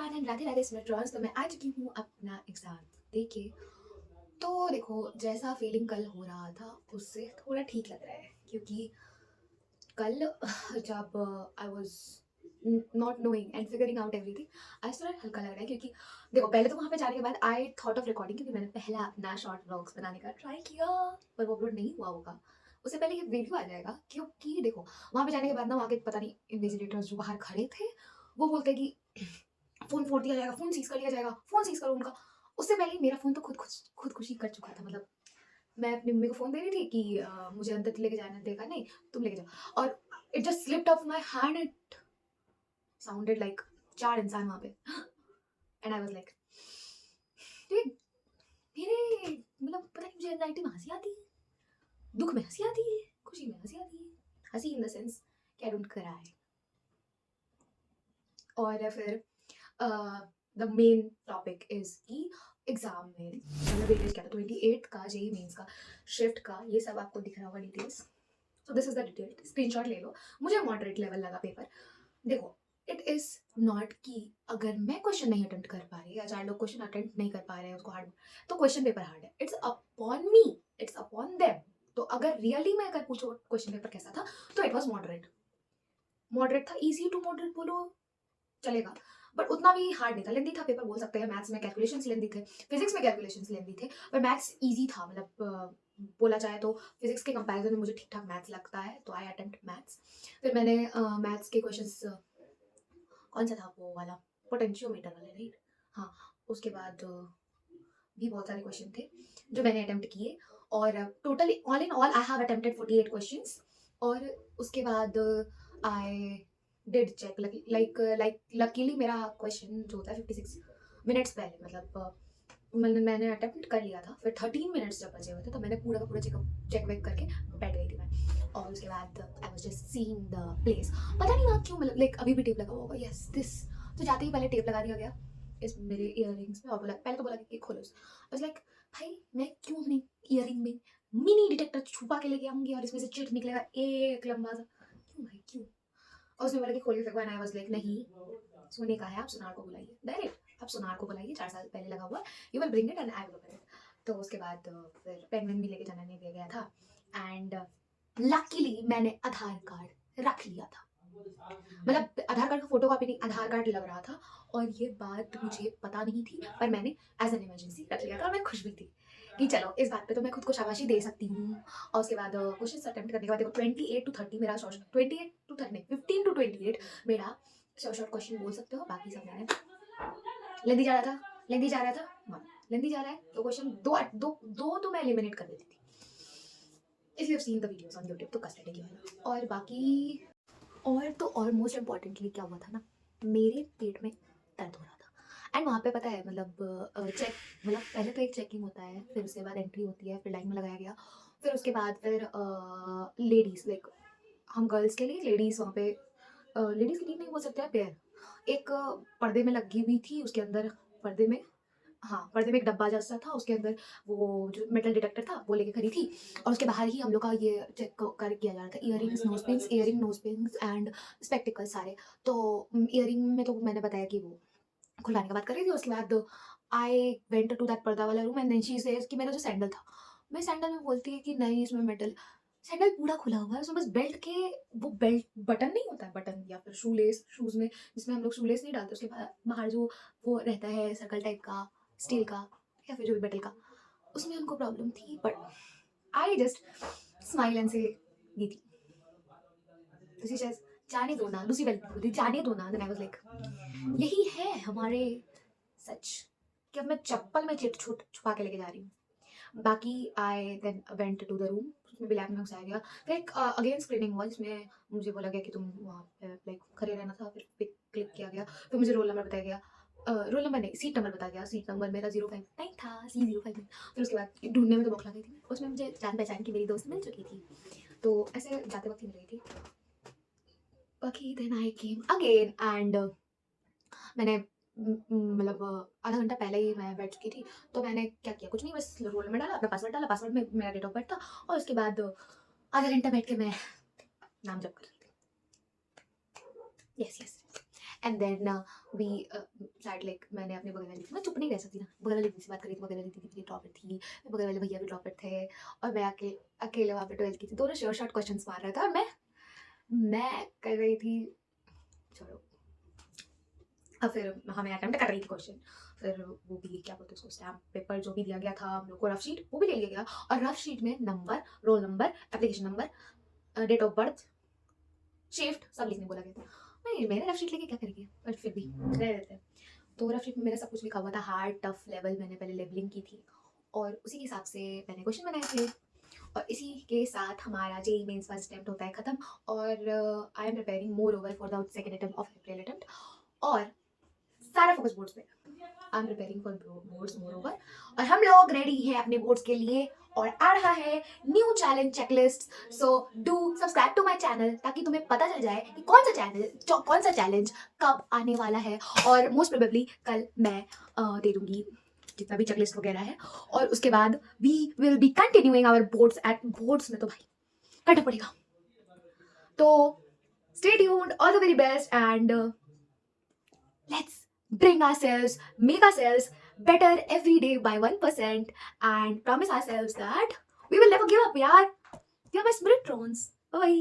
Everyone and Radhe Radhe स्मेट्रॉन्स। तो मैं आ चुकी हूँ अपना एग्ज़ाम देके। तो देखो, जैसा फीलिंग कल हो रहा था उससे थोड़ा ठीक लग रहा है, क्योंकि कल जब I was not knowing and figuring out everything, आज थोड़ा हल्का लग रहा है। क्योंकि देखो, पहले तो वहाँ पे जाने के बाद आई थॉट ऑफ रिकॉर्डिंग, क्योंकि मैंने पहला अपना शॉर्ट व्लॉग्स बनाने का ट्राई किया, पर वो अपलोड नहीं हुआ होगा। उससे पहले ये वीडियो आ जाएगा, क्योंकि देखो वहाँ पे जाने के बाद ना, वहाँ के पता नहीं इन्विजिलेटर्स जो बाहर खड़े थे वो बोलते कि फ़ोन फोड़ दिया जाएगा, फ़ोन सीज़ कर लिया जाएगा, फ़ोन सीज़ करो उनका। उससे पहले ही मेरा फ़ोन तो खुदकुशी कर चुका था। मतलब मैं अपनी मम्मी को फ़ोन दे रही थी कि मुझे अंदर लेके जाना है, देखा नहीं, तुम लेके जाओ, और it just slipped of my hand. It sounded like 4 इंसान वहाँ पे, एंड आई वाज़ लाइक ये मेरे, मतलब पता नहीं, मुझे एंग्ज़ायटी में हँसी आती है, दुःख में हँसी आती है, खुशी में हँसी आती है। हँसी इन द सेंस कि आई डोंट क्राई। और फिर द मेन टॉपिक इज़ कि एग्ज़ाम में मैंने वेटेज क्या था 28 का, जेईई मेंस का, शिफ्ट का, ये सब आपको दिख रहा होगा details. So this is the detail, screenshot ले लो। मुझे मॉडरेट लेवल लगा पेपर। देखो, इट इज़ नॉट कि अगर मैं क्वेश्चन नहीं अटेम्प्ट कर पा रही या 4 लोग क्वेश्चन अटेम्प्ट नहीं कर पा रहे हैं उसको हार्ड, तो क्वेश्चन पेपर हार्ड है। It's upon me, it's upon them. तो अगर रियली में अगर पूछो क्वेश्चन पेपर कैसा था, तो इट वाज़ मॉडरेट। मॉडरेट था, ईज़ी टू मॉडरेट बोलो चलेगा, बट उतना भी हार्ड नहीं था। लेंदी था पेपर बोल सकते हैं। मैथ्स में कैलकुलेशंस लेंदी थे, फिजिक्स में कैलकुलेशंस लेंदी थे, पर मैथ्स इजी था। मतलब बोला जाए तो फिजिक्स के कंपैरिजन में मुझे ठीक ठाक मैथ्स लगता है, तो आई अटेम्प्ट मैथ्स। फिर मैंने मैथ्स के क्वेश्चंस, कौन सा था वो वाला, पोटेंशियोमीटर वाले, राइट? हाँ, उसके बाद भी बहुत सारे क्वेश्चन थे जो मैंने अटेम्प्ट किए, और total all in all I have attempted 48 questions. और उसके बाद I did check, like luckily मेरा क्वेश्चन जो होता है 56 मिनट्स पहले, मतलब मैंने अटेम्प्ट कर लिया था। फिर 13 मिनट्स जब बचे हुए थे, तो मैंने पूरा का पूरा चेक वेक करके बैठ गई थी मैं। और उसके बाद I was just seeing the place. पता नहीं वहाँ क्यों, मतलब लाइक अभी भी टेप लगा हुआ होगा, यस दिस। तो जाते ही पहले टेप लगा दिया गया इस मेरे इयररिंग्स में, और बोला, पहले तो बोला कि खोलो। आई वाज लाइक, भाई मैं क्यों अपनी इयररिंग में मिनी डिटेक्टर छुपा के लेके आऊंगी और इसमें से चिट निकलेगा एक लंबा सा, क्यों भाई क्यों? और उसने बोला कि खोल के फेंको, एंड आई वाज लाइक नहीं, सोने का है, आप सुनार को बुलाइए डायरेक्ट, आप सुनार को बुलाइए, 4 साल पहले लगा हुआ, you will bring it and I will open it. तो उसके बाद फिर पेन वेन भी लेके जाना नहीं दिया गया था, एंड लकीली मैंने आधार कार्ड रख लिया था। मतलब आधार कार्ड का फोटो कॉपी नहीं, आधार कार्ड लग रहा था। और ये बात मुझे पता नहीं थी, पर मैंने एज एन इमरजेंसी रख लिया था, और मैं खुश भी थी कि चलो इस बात पे तो मैं खुद को शाबाशी दे सकती हूँ। और उसके बाद क्वेश्चन अटेम्प्ट करने के बाद देखो 28 to 30 मेरा शॉर्ट, 28 to 30 नहीं, 15 to 28 मेरा शॉर्ट क्वेश्चन बोल सकते हो। बाकी सब मैंने लेंदी जा रहा था, लेंदी जा रहा था, हाँ, लेंदी जा रहा है, तो क्वेश्चन दो दो दो तो मैं एलिमिनेट कर देती थी। If you have seen the videos on YouTube, तो कस्टडी की वाला। और बाकी, और तो और मोस्ट इम्पॉर्टेंटली क्या हुआ था ना, मेरे पेट में दर्द हो रहा था। एंड वहाँ पे पता है, मतलब चेक, मतलब पहले तो एक चेकिंग होता है, फिर उसके बाद एंट्री होती है, फिर लाइन में लगाया गया, फिर उसके बाद फिर लेडीज़, लाइक हम गर्ल्स के लिए, लेडीज़ वहाँ पे, लेडीज़ के लिए नहीं बोल सकते हैं, पेयर एक पर्दे में लगी हुई थी, उसके अंदर पर्दे में, हाँ, पर्दे में एक डब्बा जैसा था, उसके अंदर वो जो मेटल डिटेक्टर था वो लेके खड़ी थी। और उसके बाहर ही हम लोग का ये चेक कर किया जा रहा था, earrings, nose pins, earring, nose pins and spectacles सारे। तो इयरिंग में तो मैंने बताया कि वो खुलवाने की बात कर रही थी। उसके बाद आई वेंट टू दैट पर्दा वाला room, and then she says कि मेरा जो सैंडल था, मैं सैंडल में बोलती है कि नहीं इसमें मेटल, सैंडल पूरा खुला हुआ है, उसमें बस बेल्ट के, वो बेल्ट बटन नहीं होता है, बटन या फिर शू लेस, शूज़ में जिसमें हम लोग शू लेस नहीं डालते, उसके बाहर जो वो रहता है सर्कल टाइप का, स्टील का या फिर जो भी मेटल का, उसमें उनको प्रॉब्लम थी। But I just smile and से दी थी, तो शी सेज जाने दो ना, दूसरी गलती बोलती जाने दो ना। देन आई वाज लाइक, यही है हमारे सच, कि अब मैं चप्पल में चिट छुट छुपा के लेके जा रही हूँ। बाकी I then went to the room, उसमें भी लैब में घुसाया गया। फिर एक अगेन स्क्रीनिंग हुआ, जिसमें मुझे बोला गया कि तुम वहाँ पे लाइक खड़े रहना था, फिर पिक क्लिक किया गया, फिर मुझे रोल नंबर बताया गया, रोल नंबर नहीं, सीट नंबर बताया गया, सीट नंबर मेरा 059 था, C05 में। फिर उसके बाद ढूंढने में तो बौखला गई थी, उसमें मुझे जान पहचान की मेरी दोस्त मिल चुकी थी, तो ऐसे जाते वक्त ही मिल गई थी। बाकी then I came again, and मैंने मतलब आधा घंटा पहले ही मैं बैठ चुकी थी। तो मैंने क्या किया, कुछ नहीं, बस रोल नंबर डाला, अपना पासवर्ड डाला, पासवर्ड में मेरा डेट ऑफ बर्थ था, और उसके बाद आधा घंटा बैठ के मैं नाम जप कर रही थी। Yes yes. And then we side like मैंने अपने बगल वाली थी, मैं चुप नहीं रह सकती ना, बगल वाली दीदी से बात करी थी, बगल वाली दीदी भी टॉपर थी, बगल वाले भैया भी टॉपर थे, और मैं अकेले वहाँ पे 12th की थी, दोनों शॉर्ट शॉर्ट क्वेश्चन मार रहा था, और मैं कर रही थी, छोड़ो। और फिर हमें अटेम्प्ट कर रही थी क्वेश्चन, फिर वो भी क्या बोलते हैं उसको, स्टैम्प पेपर जो भी दिया गया था हम लोग को, रफ शीट वो भी ले लिया गया, और रफ शीट में number, roll number, application number, date of birth, shift सब लिखने बोला गया था। नहीं, मैंने रफ शीट लेके क्या करेंगे, बट फिर भी रह देते हैं। तो रफ शीट में मेरा सब कुछ लिखा हुआ था, हार्ड टफ लेवल मैंने पहले लेवलिंग की थी, और उसी के हिसाब से मैंने क्वेश्चन बनाए थे, और इसी के साथ हमारा जेई मेंस फर्स्ट अटेम्प्ट होता है खत्म, और I am preparing more over for the second attempt of April attempt, और सारा फोकस बोर्ड्स पे, I am preparing for boards more over, और हम लोग रेडी हैं अपने बोर्ड्स के लिए, और आ रहा है new challenge checklist, so do subscribe to my channel ताकि तुम्हें पता चल जाए कि कौन सा चैलेंज कब आने वाला है, और मोस्ट प्रोबेबली कल मैं दे दूंगी जितना भी चेकलिस्ट वगैरह है, और उसके बाद we will be continuing our boards में तो भाई करना पड़ेगा, तो stay tuned, all the very best, and let's make ourselves better every day by 1%, and promise ourselves that we will never give up, yaar. You're my spirit trons. Bye.